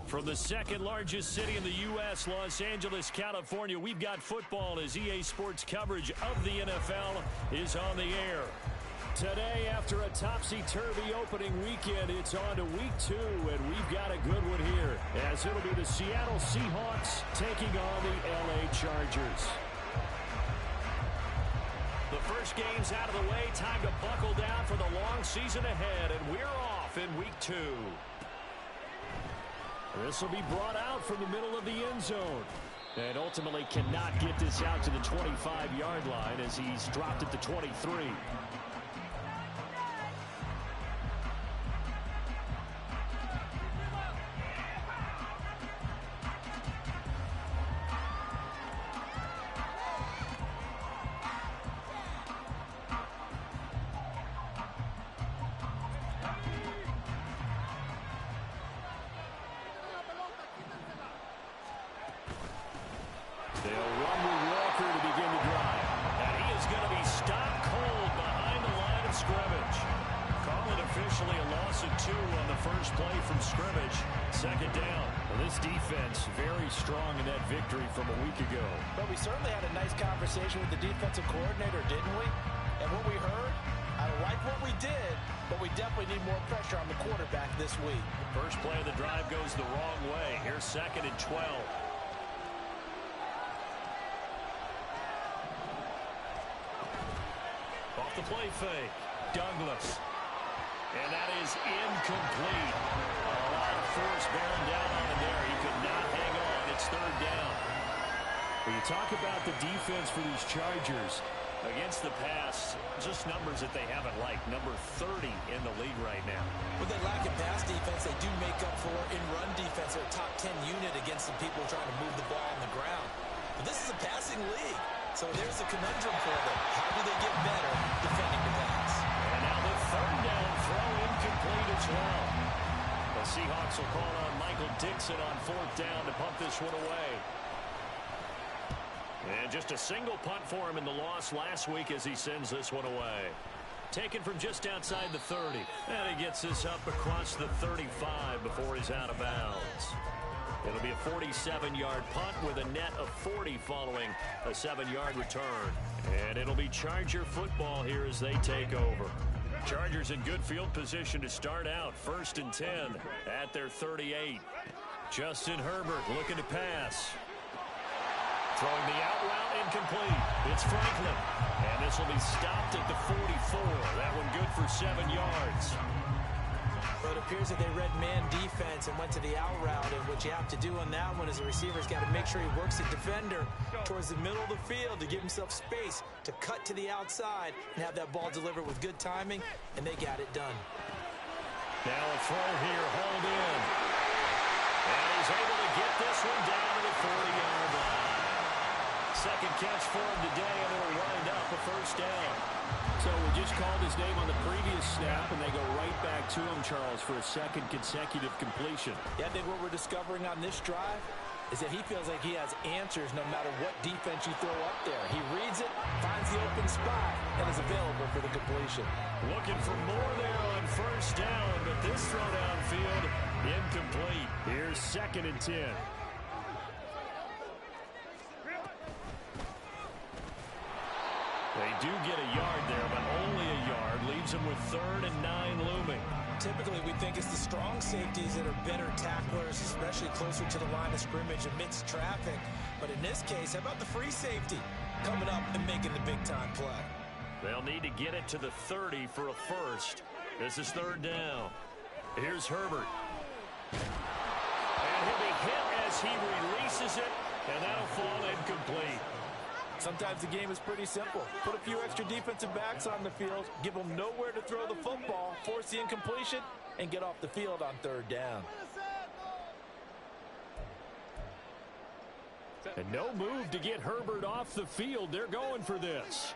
From the second largest city in the U.S., Los Angeles, California, we've got football as EA Sports coverage of the NFL is on the air. Today, after a topsy-turvy opening weekend, it's on to week 2, and we've got a good one here, as it'll be the Seattle Seahawks taking on the L.A. Chargers. The first game's out of the way, time to buckle down for the long season ahead, and we're off in week 2. This will be brought out from the middle of the end zone. And ultimately cannot get this out to the 25-yard line as he's dropped at the 23. Second down. Well, this defense very strong in that victory from a week ago. But we certainly had a nice conversation with the defensive coordinator, didn't we? And what we heard, I like what we did, but we definitely need more pressure on the quarterback this week. First play of the drive goes the wrong way. Here's 2nd and 12. Off the play fake. Douglas. And that is incomplete. A lot of force bearing down on him there. He could not hang on. It's 3rd down. When you talk about the defense for these Chargers, against the pass, just numbers that they haven't liked. Number 30 in the league right now. With that lack of pass defense, they do make up for in run defense. They're a top 10 unit against the people trying to move the ball on the ground. But this is a passing league. So there's a conundrum for them. How do they get better defending the pass? And now the 3rd down throw incomplete as well. The Seahawks will call on Michael Dixon on 4th down to punt this one away. And just a single punt for him in the loss last week as he sends this one away. Taken from just outside the 30. And he gets this up across the 35 before he's out of bounds. It'll be a 47-yard punt with a net of 40 following a 7-yard return. And it'll be Charger football here as they take over. Chargers in good field position to start out. 1st and 10 at their 38. Justin Herbert looking to pass. Throwing the out route incomplete. It's Franklin. And this will be stopped at the 44. That one good for 7 yards. Well, it appears that they read man defense and went to the out route. And what you have to do on that one is the receiver's got to make sure he works the defender towards the middle of the field to give himself space to cut to the outside and have that ball delivered with good timing, and they got it done. Now a throw here, hauled in. And he's able to get this one down to the 40-yard line. Second catch for him today, and it'll wind up a 1st down. So we just called his name on the previous snap, and they go right back to him, Charles, for a 2nd consecutive completion. Yeah, I think what we're discovering on this drive is that he feels like he has answers no matter what defense you throw up there. He reads it, finds the open spot, and is available for the completion. Looking for more there on 1st down, but this throw downfield incomplete. Here's 2nd and 10. They do get a yard there, but only a yard. Leaves them with 3rd and 9 looming. Typically, we think it's the strong safeties that are better tacklers, especially closer to the line of scrimmage amidst traffic. But in this case, how about the free safety coming up and making the big-time play? They'll need to get it to the 30 for a 1st. This is 3rd down. Here's Herbert. And he'll be hit as he releases it, and that'll fall incomplete. Sometimes the game is pretty simple. Put a few extra defensive backs on the field, give them nowhere to throw the football, force the incompletion, and get off the field on 3rd down. And no move to get Herbert off the field. They're going for this.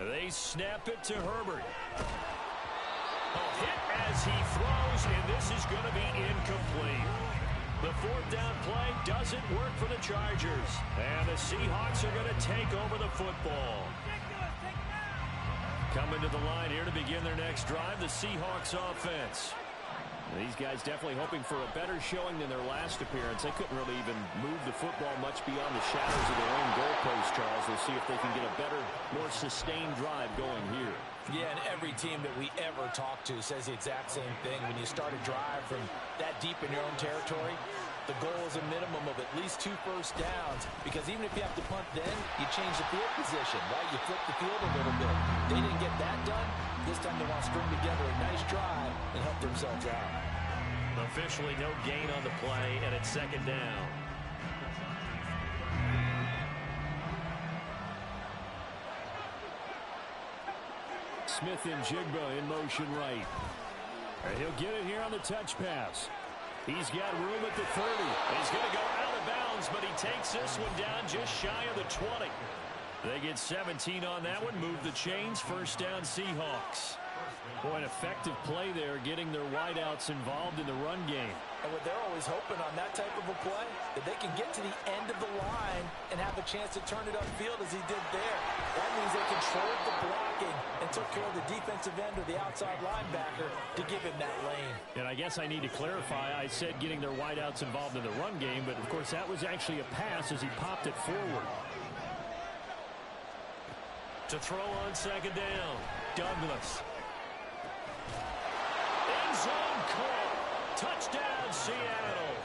They snap it to Herbert. A hit as he throws, and this is going to be incomplete. The fourth down play doesn't work for the Chargers. And the Seahawks are going to take over the football. Coming to the line here to begin their next drive, the Seahawks offense. These guys definitely hoping for a better showing than their last appearance. They couldn't really even move the football much beyond the shadows of their own goalpost, Charles. We'll see if they can get a better, more sustained drive going here. Yeah, and every team that we ever talk to says the exact same thing. When you start a drive from that deep in your own territory, the goal is a minimum of at least 2 first downs, because even if you have to punt then, you change the field position, right? You flip the field a little bit. They didn't get that done. This time they want to string together a nice drive and help themselves out. Officially no gain on the play, and it's second down. Smith and Jigba in motion right. And he'll get it here on the touch pass. He's got room at the 30. He's going to go out of bounds, but he takes this one down just shy of the 20. They get 17 on that one. Move the chains. First down, Seahawks. Boy, an effective play there, getting their wideouts involved in the run game. And what they're always hoping on that type of a play, that they can get to the end of the line and have a chance to turn it upfield as he did there. That means they controlled the blocking and took care of the defensive end or the outside linebacker to give him that lane. And I guess I need to clarify, I said getting their wideouts involved in the run game, but of course that was actually a pass as he popped it forward. To throw on second down, Douglas. End zone caught. Touchdown, Seattle.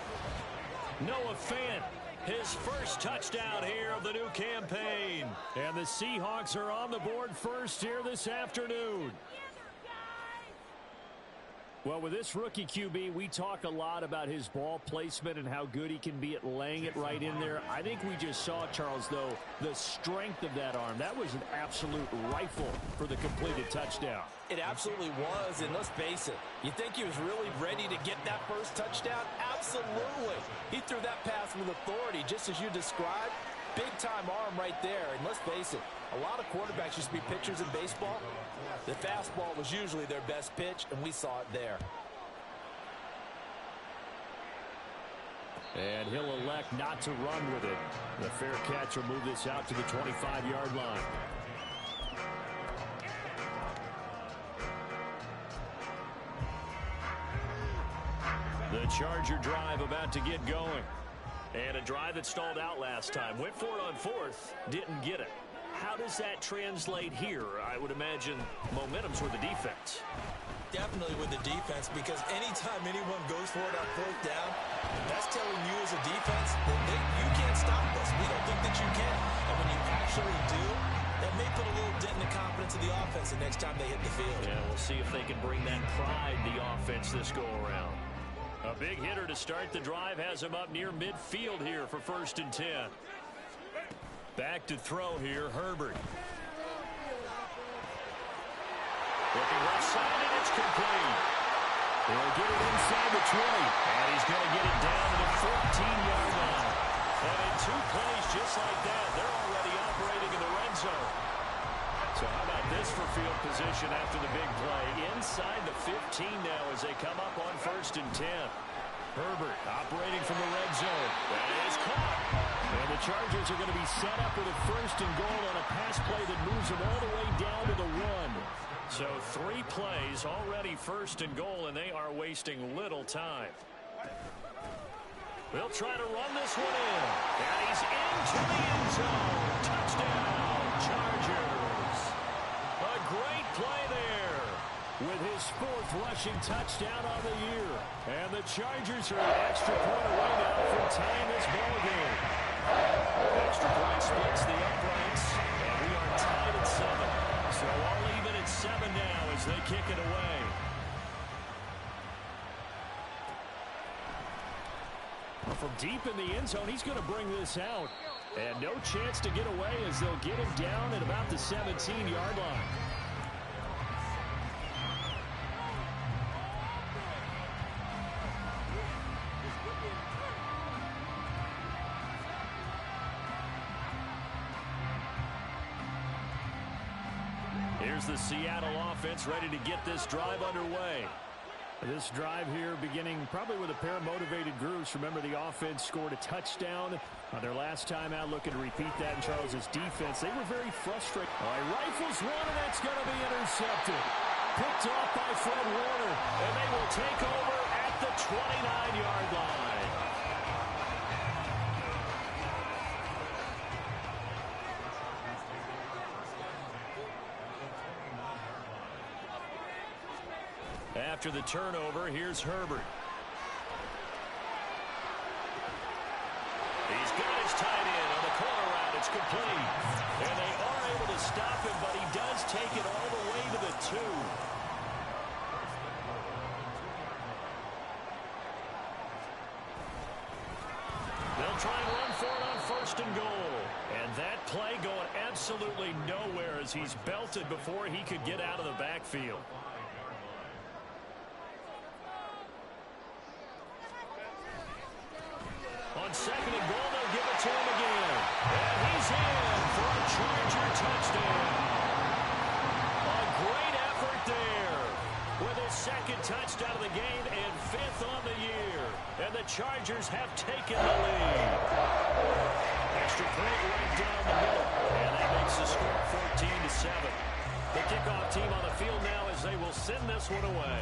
Noah Fant, his first touchdown here of the new campaign. And the Seahawks are on the board first here this afternoon. Well, with this rookie QB, we talk a lot about his ball placement and how good he can be at laying it right in there. I think we just saw, Charles, though, the strength of that arm. That was an absolute rifle for the completed touchdown. It absolutely was, and let's face it, you think he was really ready to get that first touchdown? Absolutely. He threw that pass with authority, just as you described. Big-time arm right there, and let's face it, a lot of quarterbacks used to be pitchers in baseball. The fastball was usually their best pitch, and we saw it there. And he'll elect not to run with it. The fair catch will move this out to the 25-yard line. The Charger drive about to get going. And a drive that stalled out last time. Went for it on fourth, didn't get it. How does that translate here? I would imagine momentum's with the defense. Definitely with the defense, because anytime anyone goes for it on fourth down, that's telling you as a defense that you can't stop us. We don't think that you can. And when you actually do, that may put a little dent in the confidence of the offense the next time they hit the field. Yeah, we'll see if they can bring that pride to the offense this go-around. A big hitter to start the drive has him up near midfield here for 1st and 10. Back to throw here, Herbert. Looking left side, and it's complete. He'll get it inside the 20, and he's going to get it down to the 14-yard line. And in 2 plays just like that, they're already operating in the red zone. So how about this for field position after the big play? Inside the 15 now as they come up on 1st and 10. Herbert operating from the red zone. That is caught. And the Chargers are going to be set up with a 1st and goal on a pass play that moves them all the way down to the 1. So 3 plays already 1st and goal, and they are wasting little time. They'll try to run this one in. And he's into the end zone. Touchdown, Chargers. A great play there with his 4th rushing touchdown on the year. And the Chargers are an extra point away now from tying this ball game. Extra point splits the uprights, and we are tied at 7. So all even at 7 now as they kick it away. From deep in the end zone, he's going to bring this out. And no chance to get away as they'll get him down at about the 17-yard line. Here's the Seattle offense ready to get this drive underway. This drive here beginning probably with a pair of motivated groups. Remember, the offense scored a touchdown on their last time out, looking to repeat that in Charles's defense. They were very frustrated. All right, rifles one, and that's going to be intercepted. Picked off by Fred Warner, and they will take over at the 29-yard line. After the turnover, here's Herbert. He's got his tight end on the corner route. It's complete. And they are able to stop him, but he does take it all the way to the 2. They'll try and run for it on 1st and goal. And that play going absolutely nowhere as he's belted before he could get out of the backfield. On 2nd and goal, they'll give it to him again. And he's in for a Charger touchdown. A great effort there with his 2nd touchdown of the game and 5th on the year. And the Chargers have taken the lead. Extra point right down the middle. And that makes the score 14-7. The kickoff team on the field now as they will send this one away.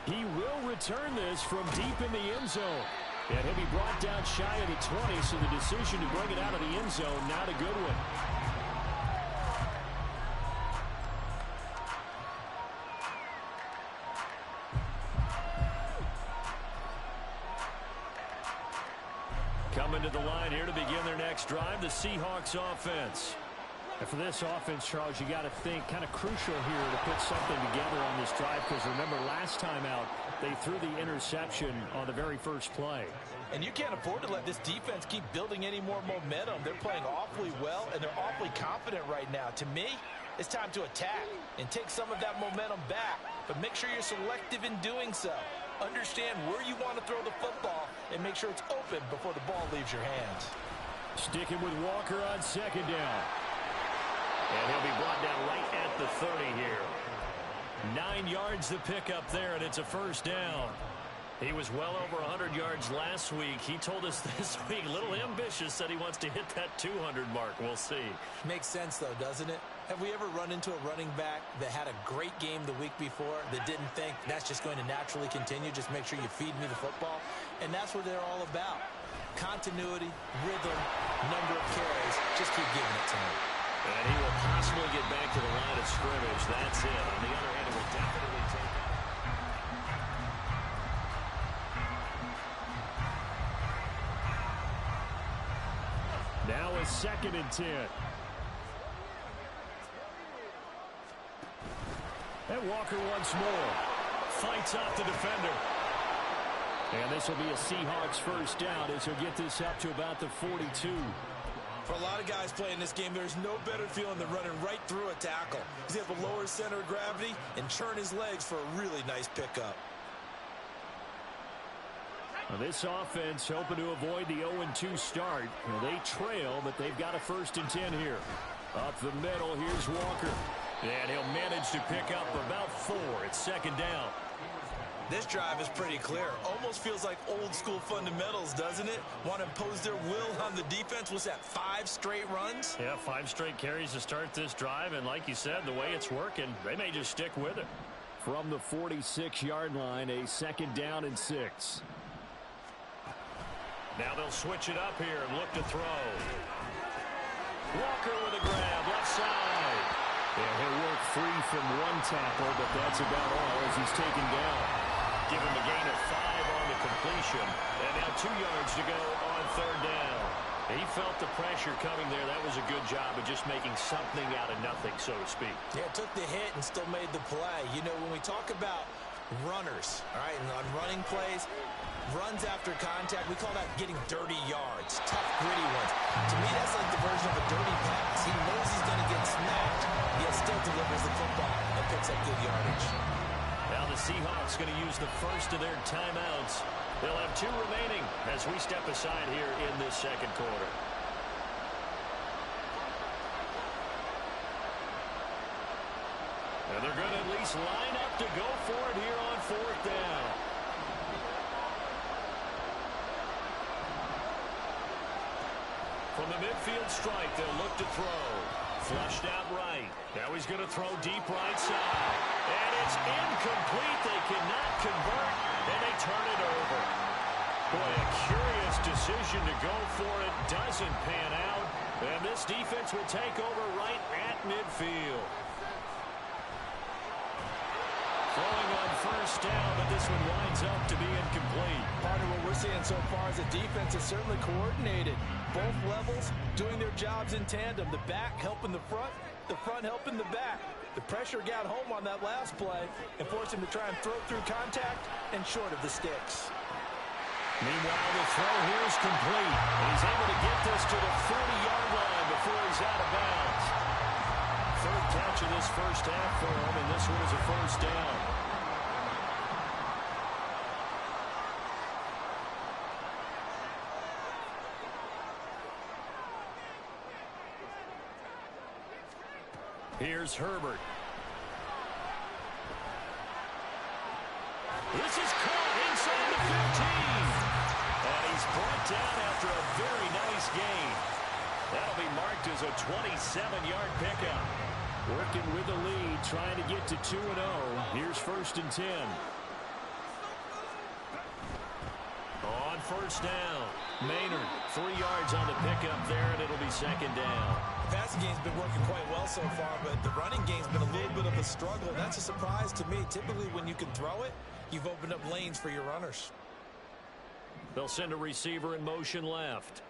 He will return this from deep in the end zone. And he'll be brought down shy of the 20, so the decision to bring it out of the end zone, not a good one. Coming to the line here to begin their next drive, the Seahawks offense. And for this offense, Charles, you got to think kind of crucial here to put something together on this drive, because remember last time out they threw the interception on the very first play. And you can't afford to let this defense keep building any more momentum. They're playing awfully well, and they're awfully confident right now. To me, it's time to attack and take some of that momentum back, but make sure you're selective in doing so. Understand where you want to throw the football and make sure it's open before the ball leaves your hands. Sticking with Walker on 2nd down. And he'll be brought down right at the 30 here. 9 yards to pick up there, and it's a 1st down. He was well over 100 yards last week. He told us this week, a little ambitious, said he wants to hit that 200 mark. We'll see. Makes sense, though, doesn't it? Have we ever run into a running back that had a great game the week before that didn't think that's just going to naturally continue? Just make sure you feed me the football. And that's what they're all about. Continuity, rhythm, number of carries. Just keep giving it to him. And he will possibly get back to the line of scrimmage. That's it. On the other hand, it will definitely take it. Now a 2nd and 10. And Walker once more fights off the defender. And this will be a Seahawks 1st down as he'll get this up to about the 42. For a lot of guys playing this game, there's no better feeling than running right through a tackle. He's able to lower his center of gravity and churn his legs for a really nice pickup. Now this offense hoping to avoid the 0-2 start. They trail, but they've got a 1st and 10 here. Up the middle, here's Walker. And he'll manage to pick up about 4. It's 2nd down. This drive is pretty clear. Almost feels like old school fundamentals, doesn't it? Want to impose their will on the defense. What's that, 5 straight runs? Yeah, 5 straight carries to start this drive. And like you said, the way it's working, they may just stick with it. From the 46-yard line, a 2nd down and 6. Now they'll switch it up here and look to throw. Walker with a grab, left side. And he'll work free from one tackle, but that's about all as he's taken down. Give him a gain of 5 on the completion. And now 2 yards to go on 3rd down. He felt the pressure coming there. That was a good job of just making something out of nothing, so to speak. Yeah, took the hit and still made the play. You know, when we talk about runners, all right, and on running plays, runs after contact, we call that getting dirty yards, tough, gritty ones. To me, that's like the version of a dirty pass. He knows he's going to get smacked, yet still delivers the football and picks up good yardage. Now the Seahawks going to use the first of their timeouts. They'll have 2 remaining as we step aside here in this 2nd quarter. And they're going to at least line up to go for it here on 4th down. From the midfield strike, they'll look to throw. Flushed out right. Now he's going to throw deep right side. And it's incomplete. They cannot convert, and they turn it over. Boy, a curious decision to go for it. Doesn't pan out. And this defense will take over right at midfield. Throwing on 1st down, but this one winds up to be incomplete. Part of what we're seeing so far is the defense is certainly coordinated. Both levels doing their jobs in tandem. The back helping the front helping the back. The pressure got home on that last play and forced him to try and throw through contact and short of the sticks. Meanwhile, the throw here is complete. And he's able to get this to the 40-yard line before he's out of bounds. 3rd catch of this first half for him, and this one is a 1st down. Here's Herbert. This is caught inside the 15. And he's brought down after a very nice gain. That'll be marked as a 27-yard pickup. Working with the lead, trying to get to 2-0. Here's 1st and 10. On 1st down, Maynard, 3 yards on the pickup there, and it'll be 2nd down. The passing game's been working quite well so far, but the running game's been a little bit of a struggle. That's a surprise to me. Typically, when you can throw it, you've opened up lanes for your runners. They'll send a receiver in motion left.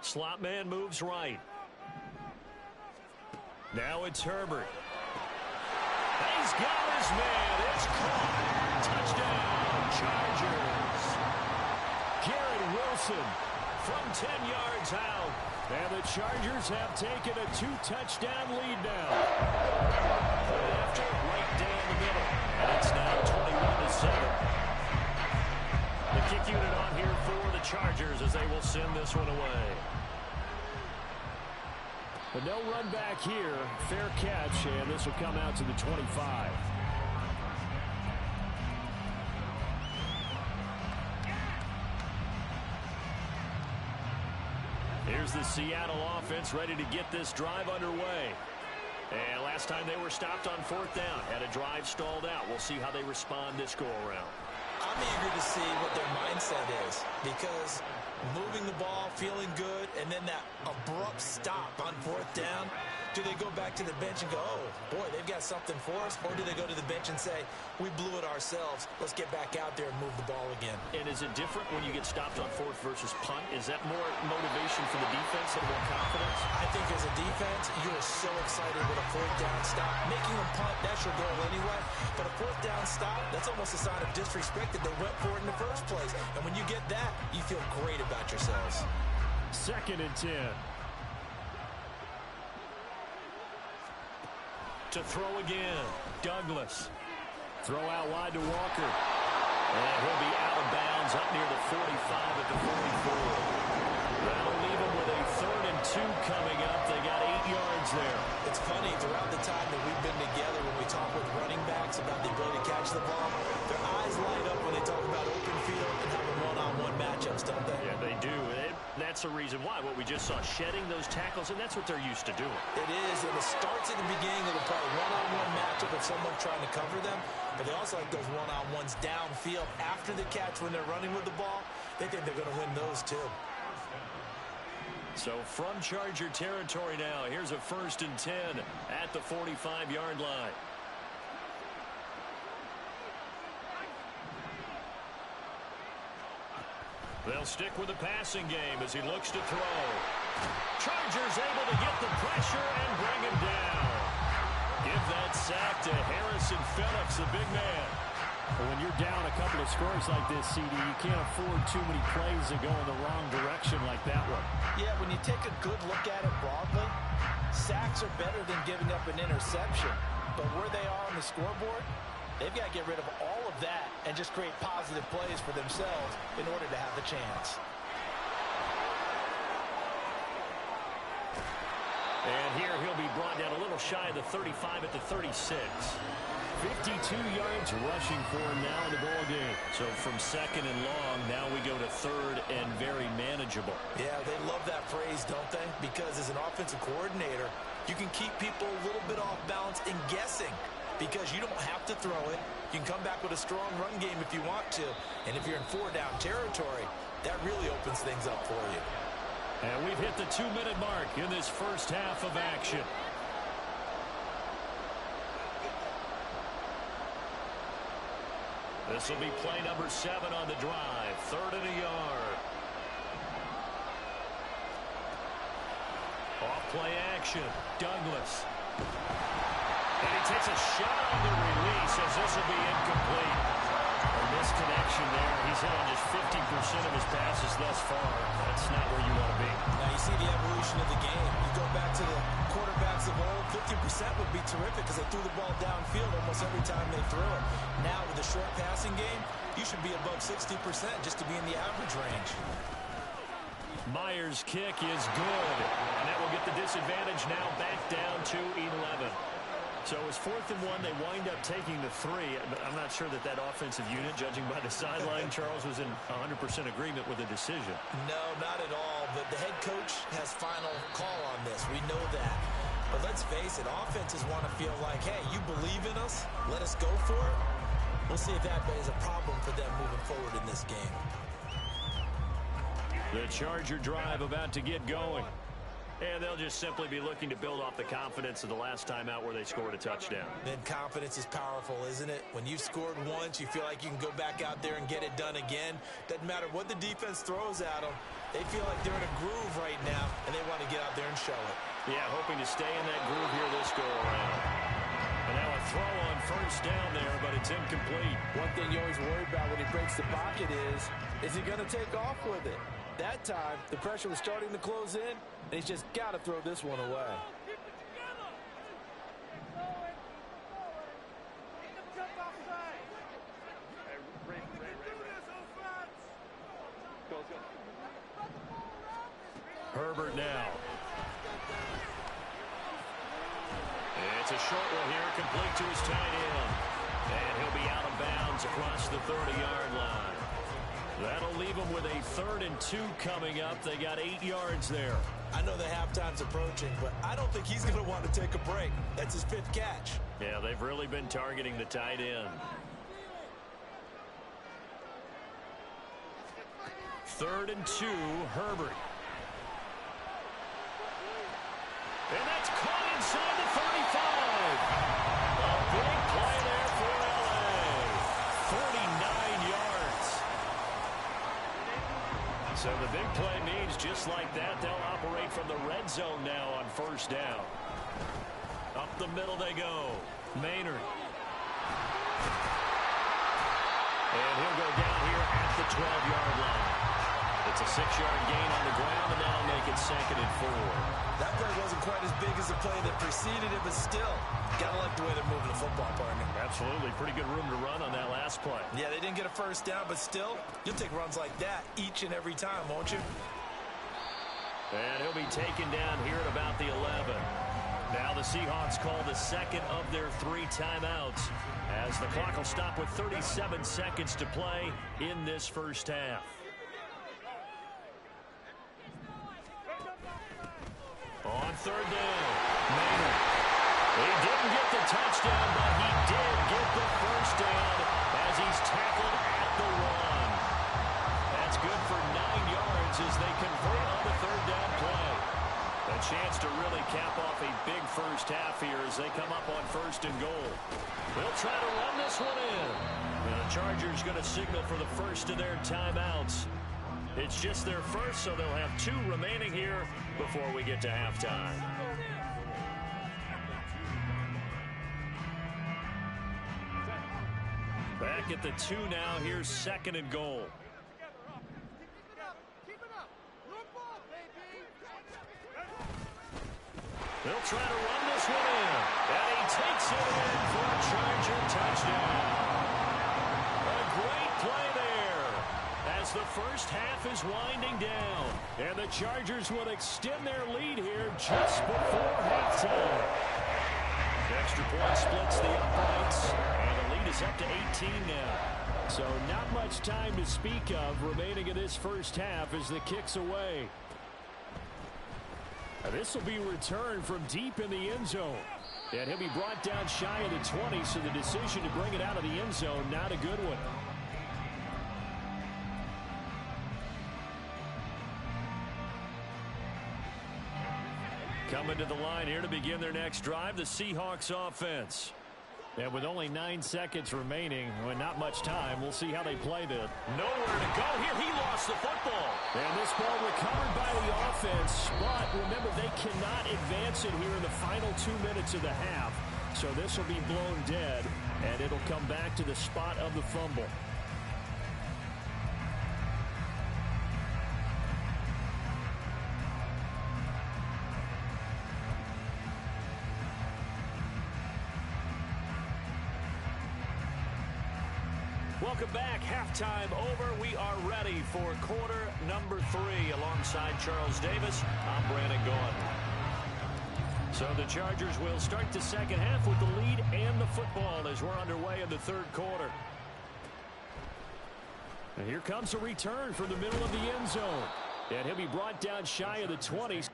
Slot man moves right. Now it's Herbert. He's got his man. It's caught. Touchdown, Chargers. Garrett Wilson from 10 yards out. And the Chargers have taken a 2-touchdown lead now. After right down the middle. And it's now 21-7. The kick unit on here for the Chargers as they will send this one away. But no run back here. Fair catch, and this will come out to the 25. Here's the Seattle offense ready to get this drive underway. And last time they were stopped on 4th down, had a drive stalled out. We'll see how they respond this go-around. I'm eager to see what their mindset is, because moving the ball, feeling good, and then that abrupt stop on 4th down, do they go back to the bench and go, oh, boy, they've got something for us, or do they go to the bench and say, we blew it ourselves, let's get back out there and move the ball again? And is it different when you get stopped on 4th versus punt? Is that more motivation for the defense and more confidence? I think as a defense, you are so excited with a 4th down stop. Making them punt, that's your goal anyway. But a 4th down stop, that's almost a sign of disrespect that they went for it in the first place. And when you get that, you feel great about yourselves. 2nd and 10. To throw again, Douglas. Throw out wide to Walker. And he'll be out of bounds up near the 45 at the 44. That'll leave them with a 3rd and 2 coming up. They got 8 yards there. It's funny, throughout the time that we've been together, when we talk with running backs about the ability to catch the ball, their eyes light up when they talk about open field and having one-on-one matchups, don't they? Yeah, they do. That's the reason why. What we just saw, shedding those tackles, and that's what they're used to doing. It is, and it starts at the beginning of the play, one-on-one matchup with someone trying to cover them, but they also like those one-on-ones downfield after the catch when they're running with the ball. They think they're going to win those too. So from Charger territory now, here's a 1st and 10 at the 45-yard line. They'll stick with the passing game as he looks to throw. Chargers able to get the pressure and bring him down. Give that sack to Harrison Phillips, the big man. When you're down a couple of scores like this, CD, you can't afford too many plays that go in the wrong direction like that one. Yeah, when you take a good look at it broadly, sacks are better than giving up an interception. But where they are on the scoreboard, they've got to get rid of all of that and just create positive plays for themselves in order to have the chance. And here he'll be brought down a little shy of the 35 at the 36. 52 yards rushing for him now in the ball game. So from second and long, now we go to third and very manageable. Yeah, they love that phrase, don't they? Because as an offensive coordinator, you can keep people a little bit off balance and guessing because you don't have to throw it. You can come back with a strong run game if you want to. And if you're in 4-down territory, that really opens things up for you. And we've hit the 2-minute mark in this first half of action. This will be play number 7 on the drive. 3rd and a yard. Off play action. Douglas. And he takes a shot on the release as this will be incomplete. A misconnection there. He's hit on just 50% of his passes thus far. That's not where you want to be. Now you see the evolution of the game. You go back to the quarterbacks of old, 50% would be terrific because they threw the ball downfield almost every time they threw it. Now with the short passing game, you should be above 60% just to be in the average range. Myers' kick is good. And that will get the disadvantage now back down to 11. So it was 4th and 1. They wind up taking the 3. I'm not sure that offensive unit, judging by the sideline, Charles, was in 100% agreement with the decision. No, not at all. But the head coach has final call on this. We know that. But let's face it, offenses want to feel like, hey, you believe in us? Let us go for it. We'll see if that is a problem for them moving forward in this game. The Charger drive about to get going. And they'll just simply be looking to build off the confidence of the last time out where they scored a touchdown. Then confidence is powerful, isn't it? When you've scored once, you feel like you can go back out there and get it done again. Doesn't matter what the defense throws at them. They feel like they're in a groove right now, and they want to get out there and show it. Yeah, hoping to stay in that groove here this go-around. And now a throw on first down there, but it's incomplete. One thing you always worry about when he breaks the pocket is he going to take off with it? That time, the pressure was starting to close in, and he's just got to throw this one away. Herbert now. It's a short one here, complete to his tight end. And he'll be out of bounds across the 30-yard line. That'll leave them with a 3rd and 2 coming up. They got 8 yards there. I know the halftime's approaching, but I don't think he's going to want to take a break. That's his 5th catch. Yeah, they've really been targeting the tight end. 3rd and 2, Herbert. And that's caught inside the 35. A big play there for L.A. 49 yards. So the big play means just like that, they'll operate from the red zone now on first down. Up the middle they go. Maynard. And he'll go down here at the 12-yard line. It's a 6-yard gain on the ground, and that'll make it 2nd and 4. That play wasn't quite as big as the play that preceded it, but still, gotta like the way they're moving the football, partner. Absolutely. Pretty good room to run on that last play. Yeah, they didn't get a first down, but still, you'll take runs like that each and every time, won't you? And he'll be taken down here at about the 11. Now the Seahawks call the 2nd of their 3 timeouts as the clock will stop with 37 seconds to play in this first half. On 3rd down, Maynard. He didn't get the touchdown, but he did get the first down as he's tackled at the 1. That's good for 9 yards as they convert on the 3rd down play. A chance to really cap off a big first half here as they come up on 1st and goal. They'll try to run this one in. And the Chargers going to signal for the first of their timeouts. It's just their first, so they'll have 2 remaining here before we get to halftime. Back at the 2 now. Here's 2nd and goal. They'll try to run this one in. And he takes it in for a Charger touchdown. A great play there as as the first half is winding down. And the Chargers will extend their lead here just before halftime. The extra point splits the uprights, and the lead is up to 18 now. So not much time to speak of remaining in this first half as the kick's away. This will be returned from deep in the end zone. And he'll be brought down shy of the 20, so the decision to bring it out of the end zone, not a good one. Coming to the line here to begin their next drive, the Seahawks offense. And with only 9 seconds remaining, and not much time, we'll see how they play this. Nowhere to go here. He lost the football. And this ball recovered by the offense, but remember, they cannot advance it here in the final 2 minutes of the half. So this will be blown dead, and it'll come back to the spot of the fumble. Welcome back. Halftime over. We are ready for quarter number 3. Alongside Charles Davis, I'm Brandon Gordon. So the Chargers will start the second half with the lead and the football as we're underway in the third quarter. And here comes a return from the middle of the end zone. And he'll be brought down shy of the 20s.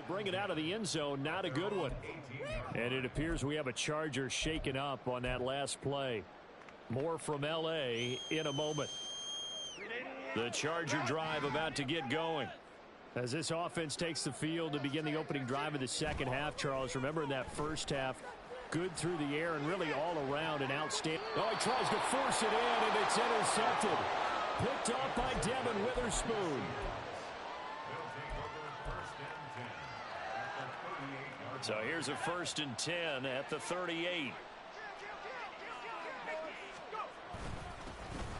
Bring it out of the end zone, not a good one. And it appears we have a Charger shaken up on that last play. More from L.A. in a moment. The Charger drive about to get going. As this offense takes the field to begin the opening drive of the second half, Charles, remember in that first half, good through the air and really all around an outstanding. Oh, he tries to force it in, and it's intercepted. Picked off by Devin Witherspoon. So here's a 1st and 10 at the 38.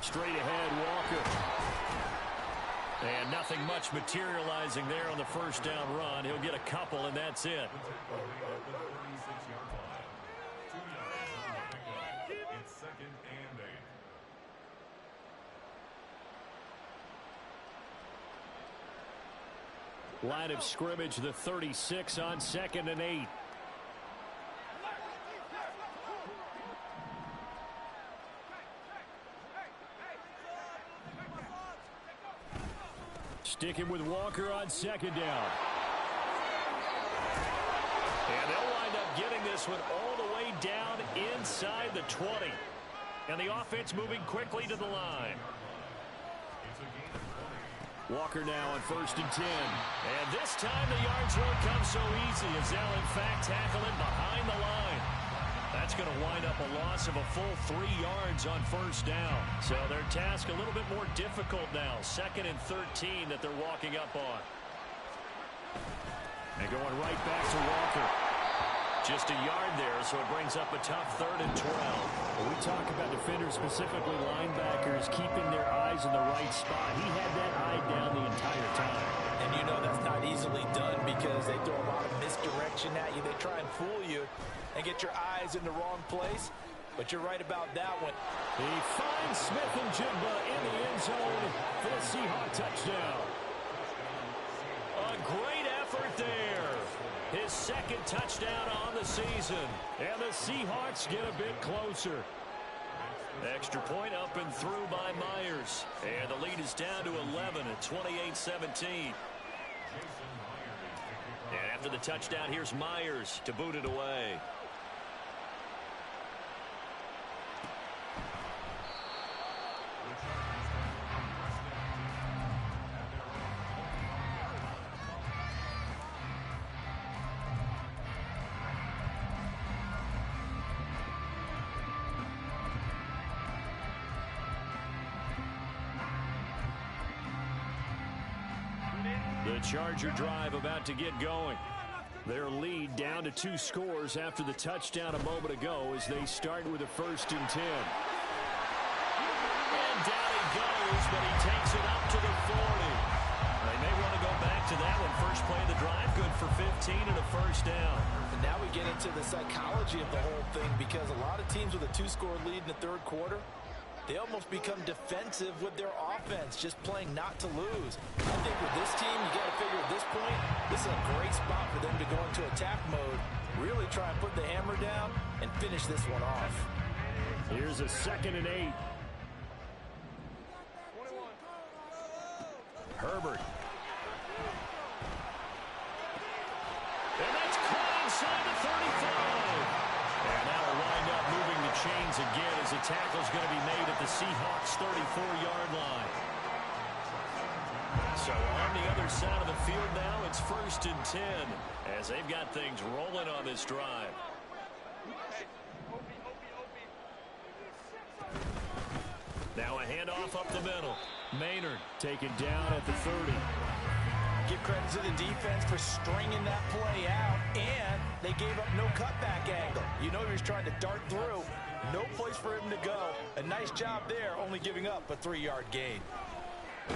Straight ahead, Walker. And nothing much materializing there on the first down run. He'll get a couple, and that's it. It's 2nd and 8. Line of scrimmage, the 36 on 2nd and 8. Sticking with Walker on 2nd down. And they'll wind up getting this one all the way down inside the 20. And the offense moving quickly to the line. Walker now on 1st and 10. And this time the yards won't come so easy as they'll in fact tackle him behind the line. That's going to wind up a loss of a full 3 yards on 1st down. So their task a little bit more difficult now. 2nd and 13 that they're walking up on. And going right back to Walker. Just a yard there, so it brings up a tough 3rd and 12. When we talk about defenders, specifically linebackers, keeping their eyes in the right spot. He had that eye down the entire time. And you know that's not easily done because they throw a lot of misdirection at you. They try and fool you and get your eyes in the wrong place. But you're right about that one. He finds Smith and Jigba in the end zone for the Seahawks touchdown. A great effort there. His 2nd touchdown on the season. And the Seahawks get a bit closer. Extra point up and through by Myers. And the lead is down to 11 at 28-17. And after the touchdown, here's Myers to boot it away. Charger drive about to get going. Their lead down to 2 scores after the touchdown a moment ago as they start with a 1st and 10. And down he goes, but he takes it up to the 40. They may want to go back to that one. First play of the drive, good for 15 and a 1st down. And now we get into the psychology of the whole thing, because a lot of teams with a 2-score lead in the 3rd quarter, they almost become defensive with their offense, just playing not to lose. I think with this team, you got to figure at this point, this is a great spot for them to go into attack mode, really try and put the hammer down and finish this one off. Here's a 2nd and 8. Herbert. And that's caught inside the 35. And now will wind up moving the chains again as the tackle's going to be made at the Seahawks' 34-yard line. So on the other side of the field now, it's 1st and 10 as they've got things rolling on this drive. Now a handoff up the middle. Maynard taken down at the 30. Give credit to the defense for stringing that play out, and they gave up no cutback angle. You know he was trying to dart through. No place for him to go. A nice job there, only giving up a 3-yard gain. They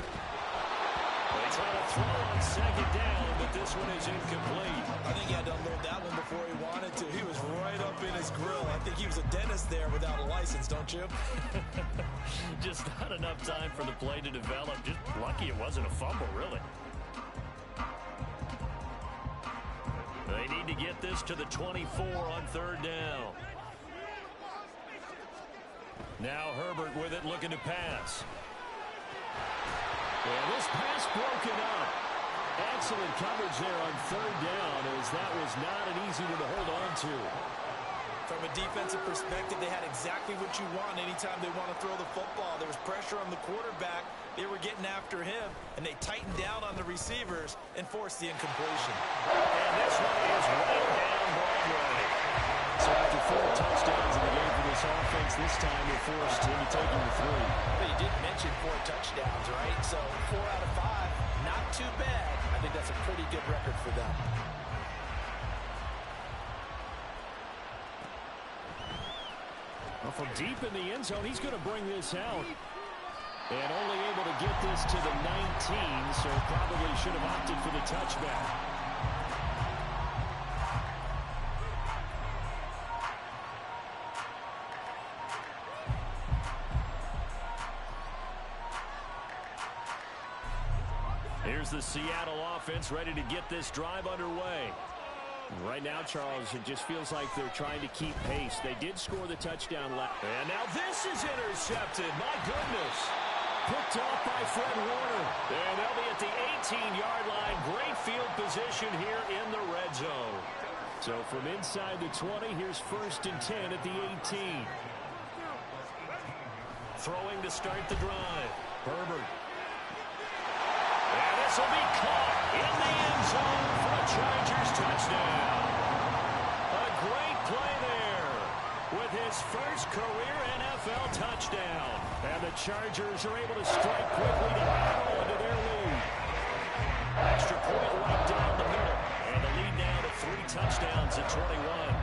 try to throw on 2nd down, but this one is incomplete. I think he had to unload that one before he wanted to. He was right up in his grill. I think he was a dentist there without a license, don't you? Just not enough time for the play to develop. Just lucky it wasn't a fumble, really. They need to get this to the 24 on 3rd down. Now Herbert with it, looking to pass. And this pass broken up. Excellent coverage there on 3rd down, as that was not an easy one to hold on to. From a defensive perspective, they had exactly what you want anytime they want to throw the football. There was pressure on the quarterback. They were getting after him, and they tightened down on the receivers and forced the incompletion. And this one is right down Broadway. So after 4 touchdowns in the game for this offense, this time they're forced into taking the 3. But you did mention 4 touchdowns, right? So 4 out of 5, not too bad. I think that's a pretty good record for them. Well, from deep in the end zone, he's going to bring this out. And only able to get this to the 19, so probably should have opted for the touchback. Here's the Seattle offense ready to get this drive underway. Right now, Charles, it just feels like they're trying to keep pace. They did score the touchdown last. And now this is intercepted. My goodness. Picked off by Fred Warner. And they'll be at the 18-yard line. Great field position here in the red zone. So from inside the 20, here's 1st and 10 at the 18. Throwing to start the drive. Herbert. And this will be caught in the end zone for a Chargers touchdown. A great play there with his first career NFL touchdown. And the Chargers are able to strike quickly to add on to their lead. Extra point right down the middle. And the lead now to 3 touchdowns at 21.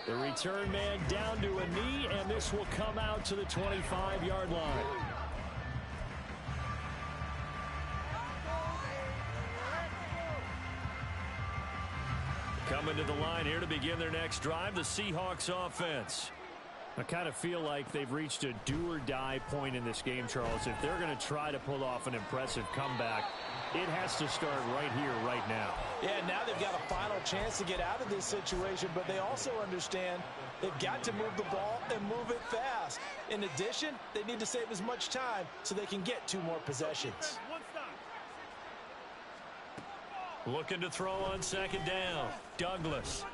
The return man down to a knee, and this will come out to the 25-yard line. Coming to the line here to begin their next drive, the Seahawks offense. I kind of feel like they've reached a do-or-die point in this game, Charles. If they're going to try to pull off an impressive comeback, it has to start right here, right now. Yeah, now they've got a final chance to get out of this situation, but they also understand they've got to move the ball and move it fast. In addition, they need to save as much time so they can get 2 more possessions. Looking to throw on 2nd down. Douglas.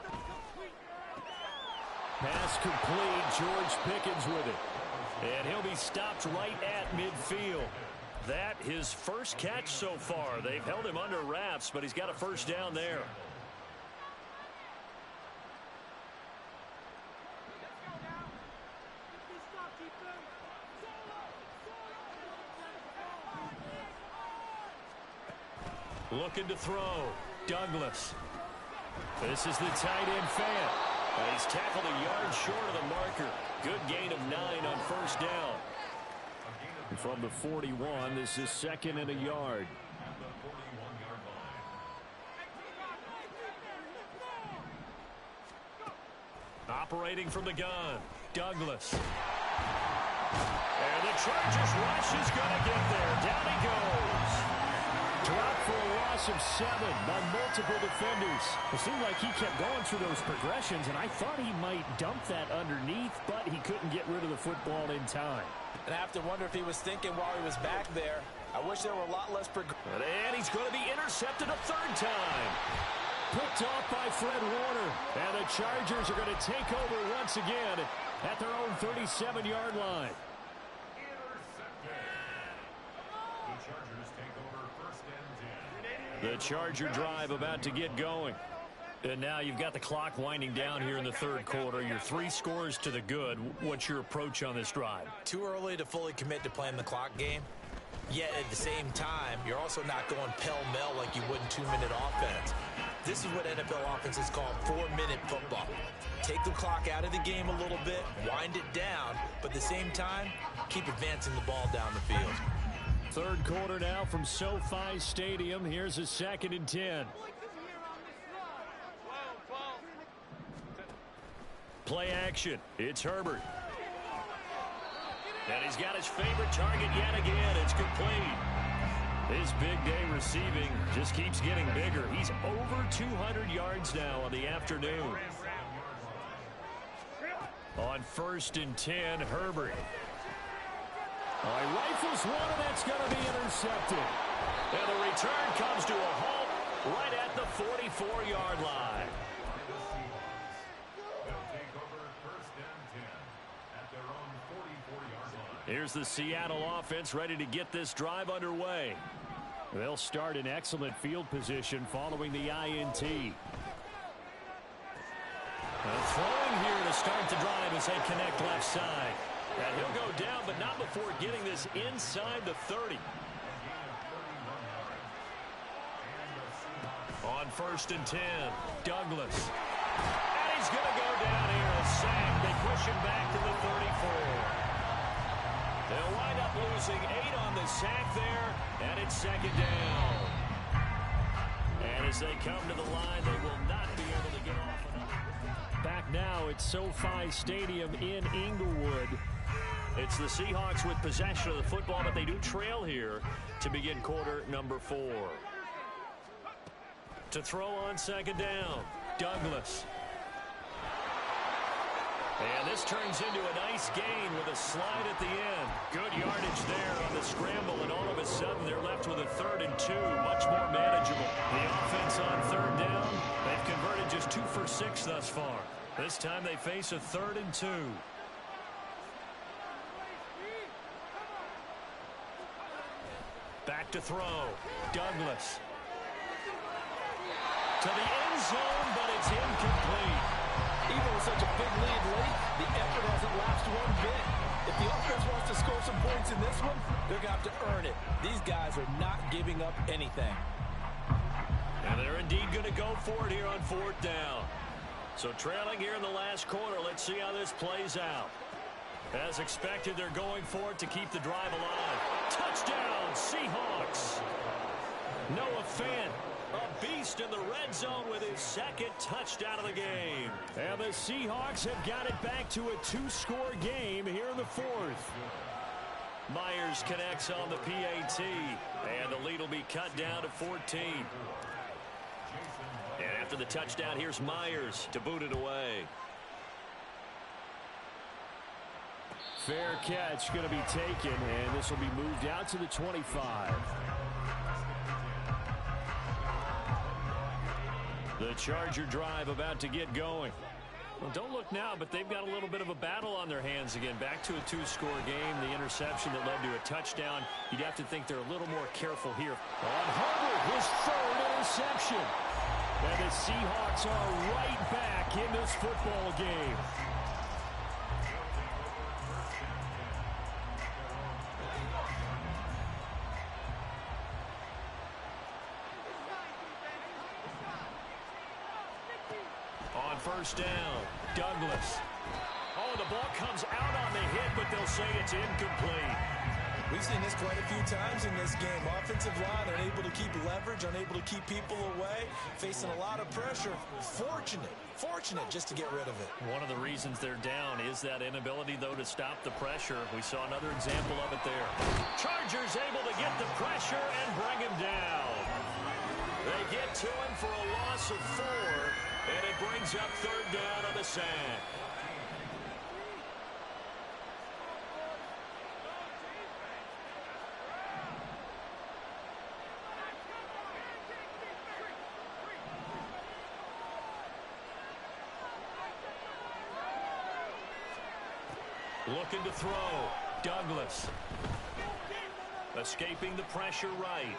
Pass complete. George Pickens with it. And he'll be stopped right at midfield. That his first catch so far. They've held him under wraps, but he's got a 1st down there. Looking to throw. Douglas. This is the tight end Fant. He's tackled a yard short of the marker. Good gain of 9 on first down. From the 41, this is 2nd and a yard. Operating from the gun, Douglas. And the Chargers rush is going to get there. Down he goes. Dropped for a loss of 7 by multiple defenders. It seemed like he kept going through those progressions, and I thought he might dump that underneath, but he couldn't get rid of the football in time. And I have to wonder if he was thinking while he was back there, I wish there were a lot less progression. And he's going to be intercepted a 3rd time. Picked off by Fred Warner. And the Chargers are going to take over once again at their own 37-yard line. The Charger drive about to get going. And now you've got the clock winding down here in the 3rd quarter. You're 3 scores to the good. What's your approach on this drive? Too early to fully commit to playing the clock game. Yet at the same time, you're also not going pell-mell like you would in 2-minute offense. This is what NFL offenses call 4-minute football. Take the clock out of the game a little bit, wind it down, but at the same time, keep advancing the ball down the field. 3rd quarter now from SoFi Stadium. Here's a 2nd and 10. Play action. It's Herbert. And he's got his favorite target yet again. It's complete. His big day receiving just keeps getting bigger. He's over 200 yards now on the afternoon. On 1st and 10, Herbert. He rifles one, and that's going to be intercepted. And the return comes to a halt right at the 44-yard line. Here's the Seattle offense ready to get this drive underway. They'll start in excellent field position following the INT. Throwing here to start the drive as they connect left side. And he'll go down, but not before getting this inside the 30. On 1st and 10, Douglas. And he's going to go down here, a sack. They push him back to the 34. They'll wind up losing 8 on the sack there, and it's 2nd down. And as they come to the line, they will not be able to get off enough. Back now at SoFi Stadium in Inglewood. It's the Seahawks with possession of the football, but they do trail here to begin quarter number 4. To throw on 2nd down, Douglas. And this turns into a nice gain with a slide at the end. Good yardage there on the scramble, and all of a sudden they're left with a 3rd and 2, much more manageable. The offense on 3rd down, they've converted just 2 for 6 thus far. This time they face a 3rd and 2. Back to throw, Douglas. To the end zone, but it's incomplete. Even with such a big lead late, the effort hasn't lapsed one bit. If the offense wants to score some points in this one, they're going to have to earn it. These guys are not giving up anything. And they're indeed going to go for it here on 4th down. So trailing here in the last quarter, let's see how this plays out. As expected, they're going for it to keep the drive alive. Touchdown, Seahawks. Noah Fant, a beast in the red zone with his 2nd touchdown of the game. And the Seahawks have got it back to a 2-score game here in the 4th. Myers connects on the PAT, and the lead will be cut down to 14. And after the touchdown, here's Myers to boot it away. Fair catch going to be taken, and this will be moved out to the 25. The Charger drive about to get going. Well, don't look now, but they've got a little bit of a battle on their hands again. Back to a 2-score game. The interception that led to a touchdown. You'd have to think they're a little more careful here. On Herbert, his 3rd interception. And the Seahawks are right back in this football game. first down. Douglas. Oh, the ball comes out on the hit, but they'll say it's incomplete. We've seen this quite a few times in this game. Offensive line unable to keep leverage, unable to keep people away, facing a lot of pressure. Fortunate just to get rid of it. One of the reasons they're down is that inability, though, to stop the pressure. We saw another example of it there. Chargers able to get the pressure and bring him down. They get to him for a loss of 4, and it brings up third down on the sack. Looking to throw. Douglas. Escaping the pressure right.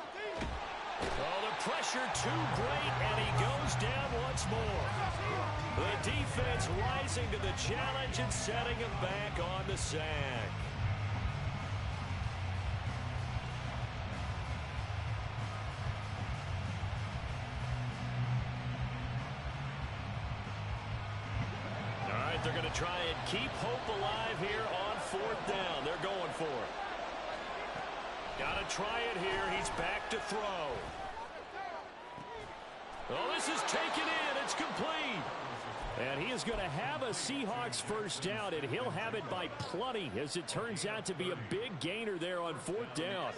Oh, the pressure too great, and he goes down once more. The defense rising to the challenge and setting him back on the sack. They're going to try and keep hope alive here on fourth down. They're going for it. Got to try it here. He's back to throw. Oh, this is taken in. It's complete. And he is going to have a Seahawks first down, and he'll have it by plenty, as it turns out to be a big gainer there on fourth down.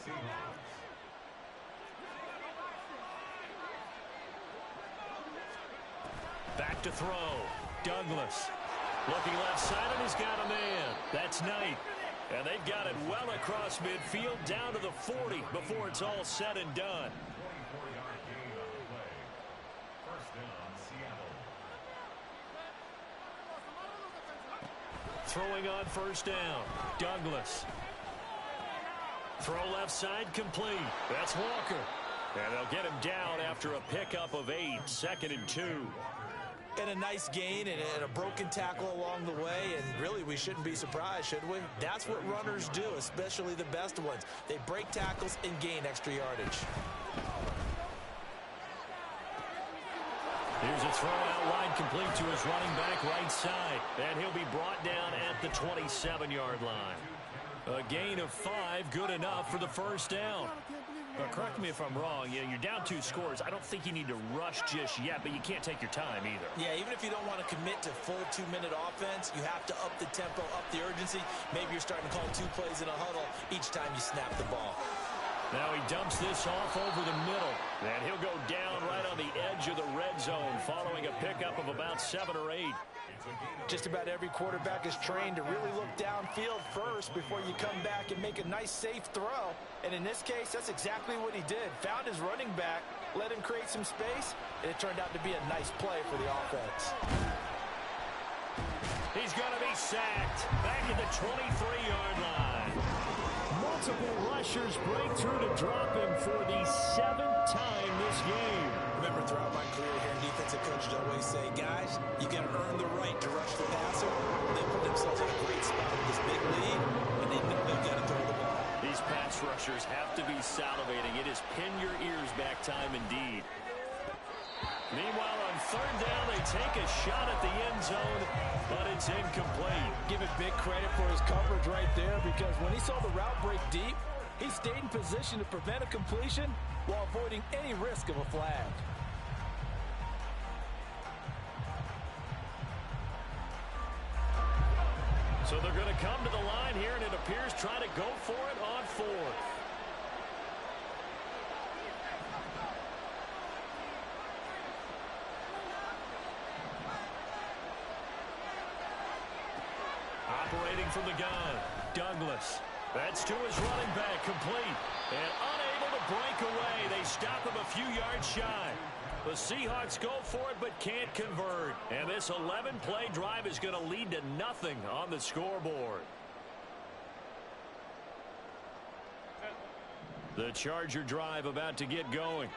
Back to throw. Douglas. Looking left side, and he's got a man. That's Knight. And they've got it well across midfield down to the 40 before it's all said and done. 24-yard gain on the play. First down, Seattle. Throwing on first down. Douglas. Throw left side complete. That's Walker. And they'll get him down after a pickup of 8. 2nd and 2. And a nice gain and a broken tackle along the way, and really we shouldn't be surprised, should we? That's what runners do, especially the best ones. They break tackles and gain extra yardage. Here's a throw out wide complete to his running back right side, and he'll be brought down at the 27-yard line. A gain of 5, good enough for the first down. But correct me if I'm wrong, you're down 2 scores. I don't think you need to rush just yet, but you can't take your time either. Yeah, even if you don't want to commit to full 2-minute offense, you have to up the tempo, up the urgency. Maybe you're starting to call 2 plays in a huddle each time you snap the ball. Now he dumps this off over the middle, and he'll go down right on the edge of the red zone following a pickup of about 7 or 8. Just about every quarterback is trained to really look downfield first before you come back and make a nice, safe throw. And in this case, that's exactly what he did. Found his running back, let him create some space, and it turned out to be a nice play for the offense. He's going to be sacked back at the 23-yard line. Multiple rushers break through to drop him for the 7th time this game. Remember, throughout my career here, defensive coaches always say, guys, you got to earn the right to rush the passer. They put themselves in a great spot with this big lead, and they know they've got to throw the ball. These pass rushers have to be salivating. It is pin your ears back time indeed. Meanwhile, on third down, they take a shot at the end zone, but it's incomplete. Give it big credit for his coverage right there, because when he saw the route break deep, he stayed in position to prevent a completion while avoiding any risk of a flag. So they're going to come to the line here, and it appears try to go for it on 4th. Operating from the gun, Douglas. That's to his running back, complete. And unable to break away. They stop him a few yards shy. The Seahawks go for it but can't convert. And this 11-play drive is going to lead to nothing on the scoreboard. The Charger drive about to get going.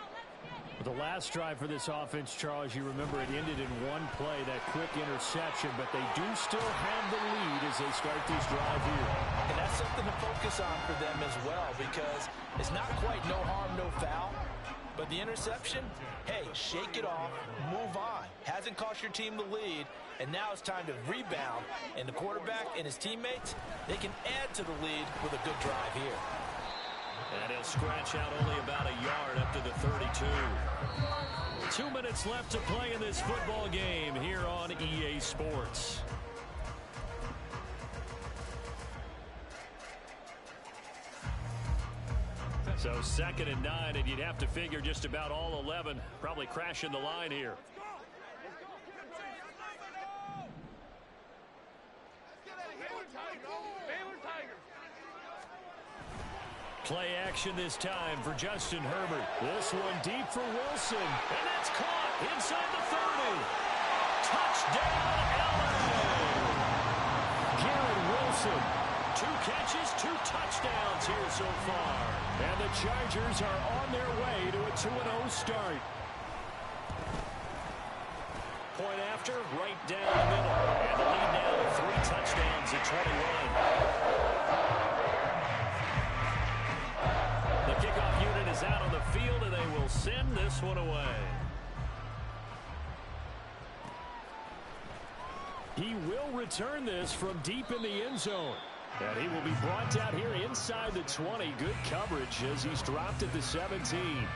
The last drive for this offense, Charles, you remember it ended in 1 play, that quick interception, but they do still have the lead as they start this drive here. And that's something to focus on for them as well, because it's not quite no harm, no foul. But the interception, hey, shake it off, move on. Hasn't cost your team the lead, and now it's time to rebound. And the quarterback and his teammates, they can add to the lead with a good drive here. And he'll scratch out only about a yard up to the 32. 2 minutes left to play in this football game here on EA Sports. So 2nd and 9, and you'd have to figure just about all 11 probably crashing the line here. Play action this time for Justin Herbert. This one deep for Wilson. And that's caught inside the 30. Touchdown, LA! Garrett Wilson. 2 catches, 2 touchdowns here so far. And the Chargers are on their way to a 2-0 start. Point after, right down the middle. And the lead now to 3 touchdowns at 21. The kickoff unit is out on the field, and they will send this one away. He will return this from deep in the end zone. And he will be brought down here inside the 20. Good coverage as he's dropped at the 17.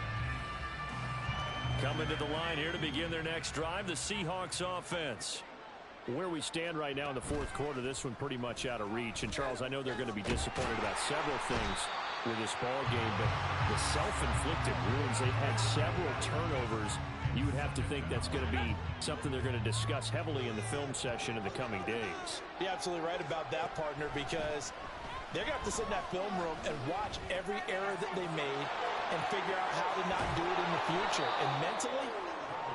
Coming to the line here to begin their next drive, the Seahawks offense. Where we stand right now in the 4th quarter, this one pretty much out of reach. And, Charles, I know they're going to be disappointed about several things with this ball game, but the self-inflicted wounds, they've had several turnovers. You would have to think that's going to be something they're going to discuss heavily in the film session in the coming days. You're absolutely right about that, partner, because they're going to have to sit in that film room and watch every error that they made and figure out how to not do it in the future. And mentally,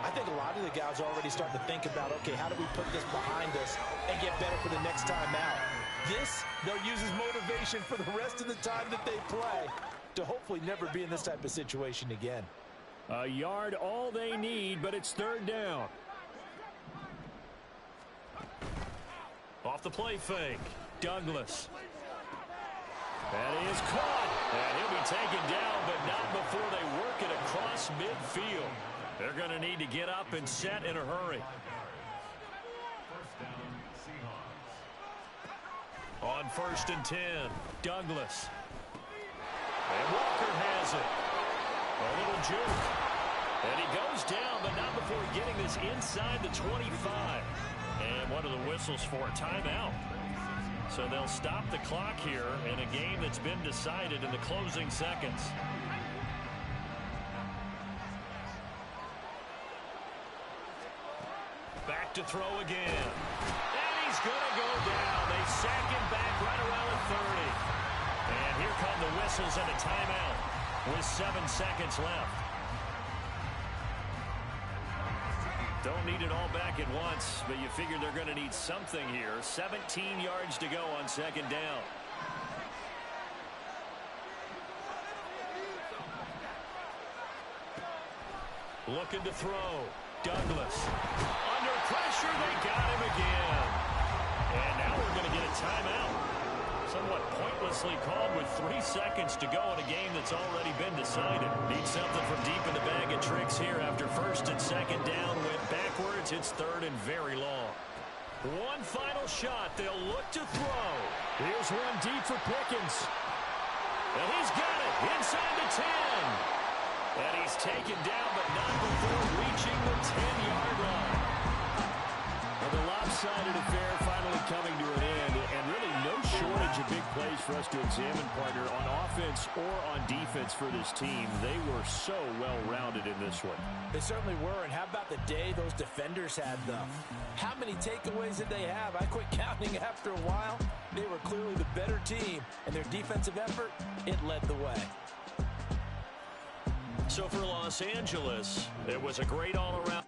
I think a lot of the guys are already starting to think about, okay, how do we put this behind us and get better for the next time out? This, they'll use as motivation for the rest of the time that they play to hopefully never be in this type of situation again. A yard all they need, but it's 3rd down. Off the play fake, Douglas. That is caught. And he'll be taken down, but not before they work it across midfield. They're going to need to get up and set in a hurry. On 1st and 10, Douglas. And Walker has it. A little juke. And he goes down, but not before getting this inside the 25. And one of the whistles for a timeout. So they'll stop the clock here in a game that's been decided in the closing seconds. Back to throw again. And he's going to go down. They sack him back right around the 30. And here come the whistles and a timeout with 7 seconds left. Don't need it all back at once, but you figure they're going to need something here. 17 yards to go on 2nd down. Looking to throw. Douglas. Under pressure, they got him again. And now we're going to get a timeout. Somewhat pointlessly called with 3 seconds to go in a game that's already been decided. Need something from deep in the bag of tricks here after 1st and 2nd down. Went backwards. It's 3rd and very long. One final shot. They'll look to throw. Here's one deep for Pickens. And he's got it inside the 10. And he's taken down, but not before reaching the 10-yard line. Well, the lopsided affair finally coming to an end, and really no shortage of big plays for us to examine, partner, on offense or on defense for this team. They were so well-rounded in this one. They certainly were, and how about the day those defenders had, though? How many takeaways did they have? I quit counting after a while. They were clearly the better team, and their defensive effort, it led the way. So for Los Angeles, it was a great all-around.